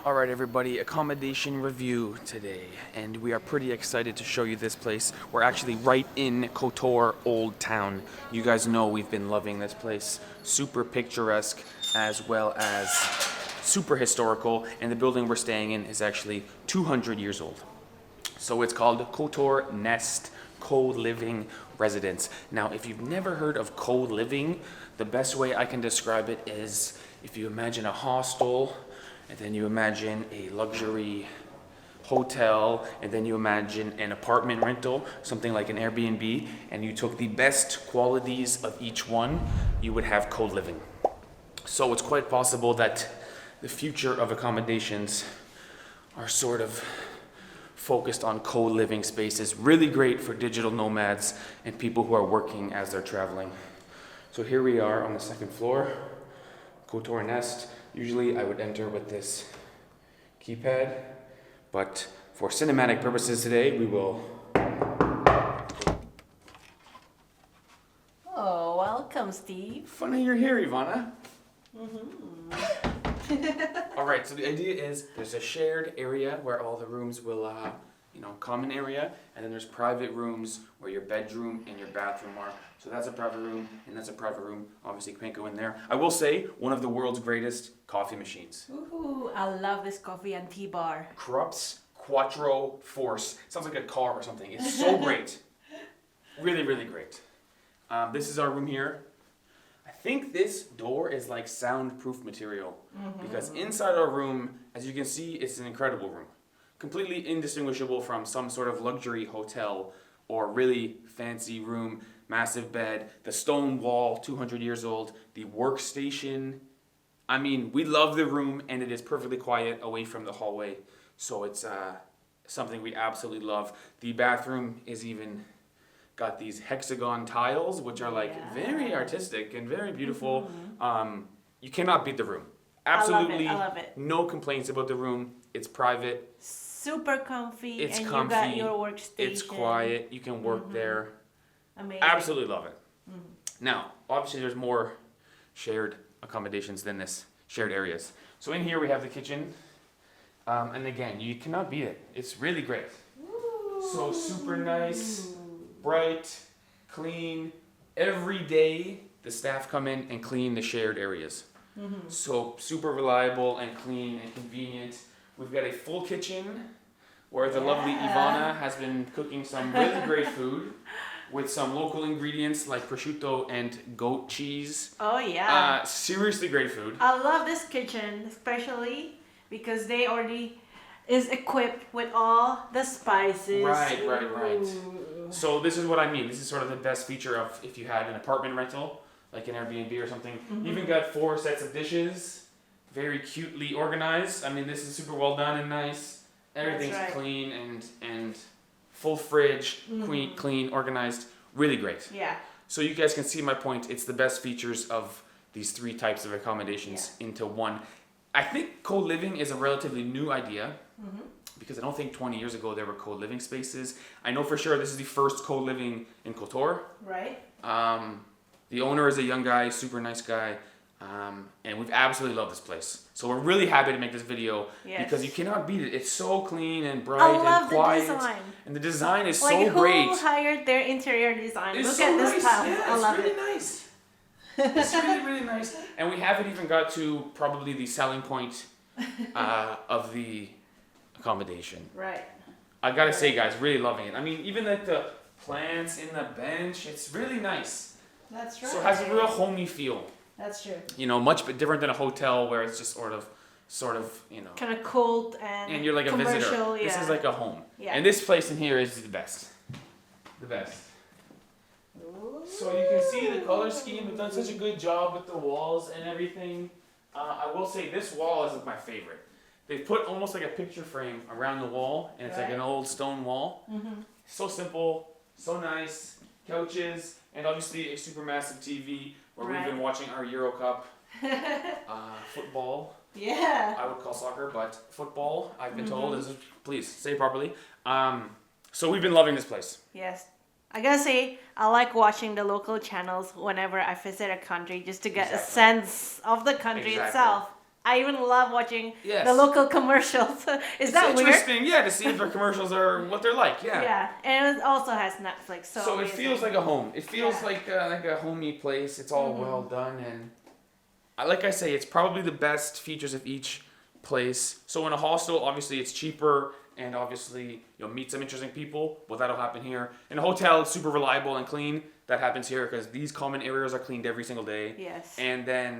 Alright everybody, accommodation review today, and we are pretty excited to show you this place. We're actually right in Kotor Old Town. You guys know we've been loving this place. Super picturesque as well as super historical, and the building we're staying in is actually 200 years old. So it's called Kotor Nest Co-Living Residence. Now if you've never heard of co-living, the best way I can describe it is if you imagine a hostel, and then you imagine a luxury hotel, and then you imagine an apartment rental, something like an Airbnb, and you took the best qualities of each one, you would have co-living. So it's quite possible that the future of accommodations are sort of focused on co-living spaces. Really great for digital nomads and people who are working as they're traveling. So here we are on the second floor, Kotor Nest. Usually I would enter with this keypad, but for cinematic purposes today, we will... Oh, welcome, Steve. Funny you're here, Ivana. All right, so the idea is there's a shared area where all the rooms will, common area, and then there's private rooms where your bedroom and your bathroom are. So that's a private room, and that's a private room. Obviously, you can't go in there. I will say, one of the world's greatest coffee machines. Ooh, I love this coffee and tea bar. Krups Quattro Force. Sounds like a car or something. It's so great. Really, really great. This is our room here. I think this door is like soundproof material, because inside our room, as you can see, it's an incredible room. Completely indistinguishable from some sort of luxury hotel or really fancy room. Massive bed, the stone wall, 200 years old, the workstation. I mean, we love the room, and it is perfectly quiet away from the hallway. So it's something we absolutely love. The bathroom is even got these hexagon tiles, which are like very artistic and very beautiful. You cannot beat the room. Absolutely, I love it. No complaints about the room. It's private. Super comfy, It's and comfy. you got your workstation. It's quiet. You can work there. Amazing. Absolutely love it. Now, obviously there's more shared accommodations than this, shared areas. So in here we have the kitchen, and again, you cannot beat it. It's really great. Ooh. So super nice, bright, clean. Every day the staff come in and clean the shared areas. So super reliable and clean and convenient. We've got a full kitchen where the lovely Ivana has been cooking some really great food with some local ingredients like prosciutto and goat cheese. Oh yeah. Seriously great food. I love this kitchen, especially because they already is equipped with all the spices. Right. Ooh. So this is what I mean. This is sort of the best feature of if you had an apartment rental, like an Airbnb or something. You even got 4 sets of dishes, very cutely organized. I mean, this is super well done and nice. Everything's clean and full fridge, clean, organized, really great. Yeah. So you guys can see my point. It's the best features of these 3 types of accommodations into one. I think co-living is a relatively new idea because I don't think 20 years ago there were co-living spaces. I know for sure this is the first co-living in Kotor. Right. The owner is a young guy, super nice guy. And we've absolutely loved this place. So we're really happy to make this video because you cannot beat it. It's so clean and bright and quiet. The design. And the design is like so great. Who hired their interior design? It's Look so at this nice. tile. Yeah, I love it's really it. nice. It's really, really nice. And we haven't even got to probably the selling point of the accommodation. Right. I gotta say, guys, really loving it. I mean, even like the plants in the bench, it's really nice. That's right. So it has a real homey feel. That's true. You know, much different than a hotel where it's just sort of, kind of cold and you're like a visitor. Yeah. This is like a home. Yeah. And this place in here is the best. The best. Ooh. So you can see the color scheme. They've done such a good job with the walls and everything. I will say this wall is my favorite. They've put almost like a picture frame around the wall, and it's like an old stone wall. So simple, so nice. Couches, and obviously a super massive TV where we've been watching our Euro Cup football. Yeah. I would call soccer, but football, I've been told, is, please say it properly. So we've been loving this place. Yes. I gotta say, I like watching the local channels whenever I visit a country just to get a sense of the country itself. I even love watching Yes. the local commercials. Is that It's weird? interesting, yeah, to see if their commercials are what they're like. Yeah. Yeah, and it also has Netflix. So, So it amazing. feels like a home. It feels Yeah. like a homey place. It's all well done, and like I say, it's probably the best features of each place. So in a hostel, obviously it's cheaper, and obviously you'll meet some interesting people. Well, that'll happen here. In a hotel, it's super reliable and clean. That happens here because these common areas are cleaned every single day. Yes. And then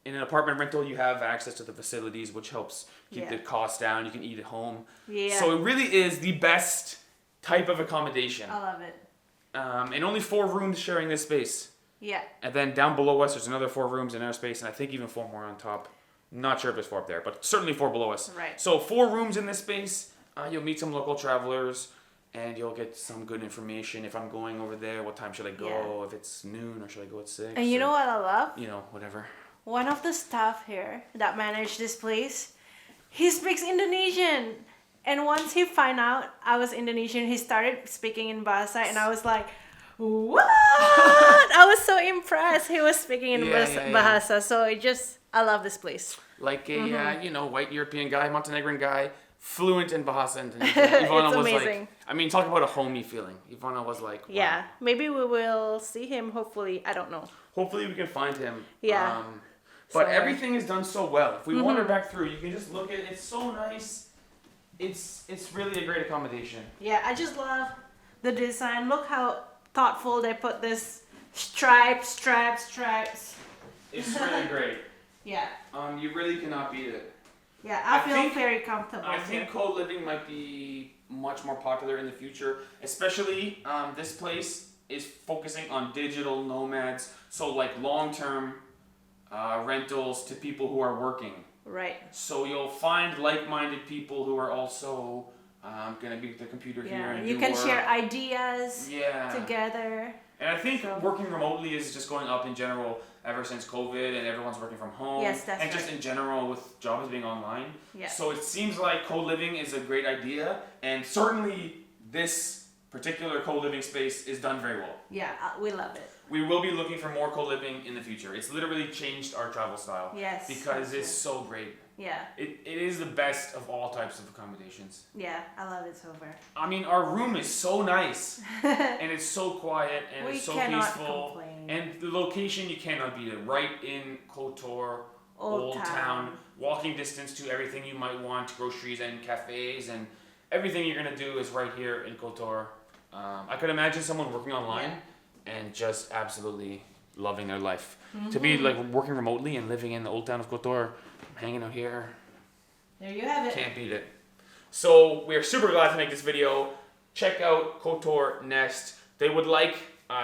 in an apartment rental, you have access to the facilities, which helps keep the costs down. You can eat at home. Yeah. So it really is the best type of accommodation. I love it. And only 4 rooms sharing this space. Yeah. And then down below us, there's another 4 rooms in our space, and I think even 4 more on top. Not sure if there's 4 up there, but certainly 4 below us. Right. So 4 rooms in this space. You'll meet some local travelers, and you'll get some good information. If I'm going over there, what time should I go? Yeah. If it's noon, or should I go at 6? And you know what I love? You know, whatever. One of the staff here that managed this place, he speaks Indonesian. And once he found out I was Indonesian, he started speaking in Bahasa, and I was like, what? I was so impressed. He was speaking in Bahasa. So I love this place. Like a, white European guy, Montenegrin guy, fluent in Bahasa Indonesia. Ivana It's was amazing. like, I mean, talk about a homey feeling. Ivana was like, wow. Yeah, maybe we will see him, hopefully. I don't know. Hopefully we can find him. Yeah. But So- everything is done so well. If we wander back through, you can just look at it. It's so nice. It's really a great accommodation. Yeah, I just love the design. Look how thoughtful they put this stripes. It's really great. Yeah. You really cannot beat it. Yeah, I feel think- very comfortable I here. think co-living might be much more popular in the future, especially this place is focusing on digital nomads, so like long-term rentals to people who are working. Right. So you'll find like-minded people who are also gonna be with the computer here Yeah, and you do can work. share ideas Yeah. together. And I think So- working remotely is just going up in general ever since COVID, and everyone's working from home. Yes, that's and just right. in general with jobs being online. Yeah. So it seems like co-living is a great idea, and certainly this particular co-living space is done very well. Yeah, we love it. We will be looking for more co-living in the future. It's literally changed our travel style. Yes. Because that's it's so great. Yeah, It is the best of all types of accommodations. yeah, I love it so far. I mean, our room is so nice, and it's so quiet, and We it's so cannot peaceful. complain. And the location, you cannot beat it. Right in Kotor Old Old Town. Town. Walking distance to everything you might want, groceries and cafes, and everything you're going to do is right here in Kotor. I could imagine someone working online and just absolutely loving their life. To be like working remotely and living in the old town of Kotor, hanging out here, There you have it. can't beat it. So we're super glad to make this video. Check out Kotor Nest. They would like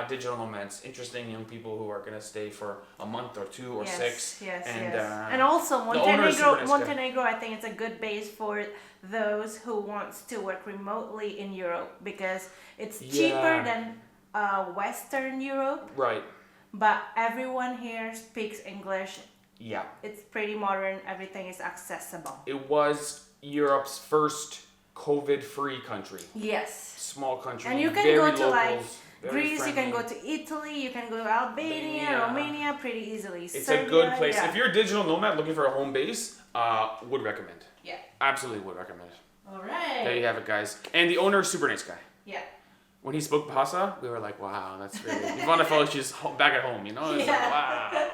digital nomads, interesting young people who are gonna stay for a month or 2 or 6. Yes, and, yes. And also the owner is super Montenegro, nice guy. Montenegro, I think it's a good base for those who wants to work remotely in Europe because it's cheaper Yeah. than Western Europe, Right. but everyone here speaks English. Yeah. It's pretty modern. Everything is accessible. It was Europe's first COVID-free country. Yes. Small country. And you can very go to like locals, very Greece, you can friendly. go to Italy, you can go to Albania, Albania. Romania pretty easily. It's Serbia, a good place. Yeah. If you're a digital nomad looking for a home base, would recommend. Yeah. Absolutely would recommend. All There you right. have it, guys. And the owner is super nice guy. Yeah. When he spoke Bahasa, we were like, wow, that's really... Ivana felt like she's back at home, you know? It's like, wow.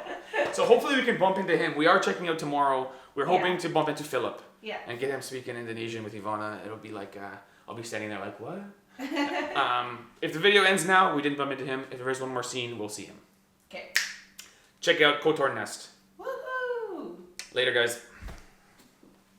So hopefully we can bump into him. We are checking out tomorrow. We're hoping Yeah. to bump into Philip Yeah. and get him speaking Indonesian with Ivana. It'll be like, I'll be standing there like, what? If the video ends now, we didn't bump into him. If there is one more scene, we'll see him. Okay. Check out Kotor Nest. Woohoo! Later, guys.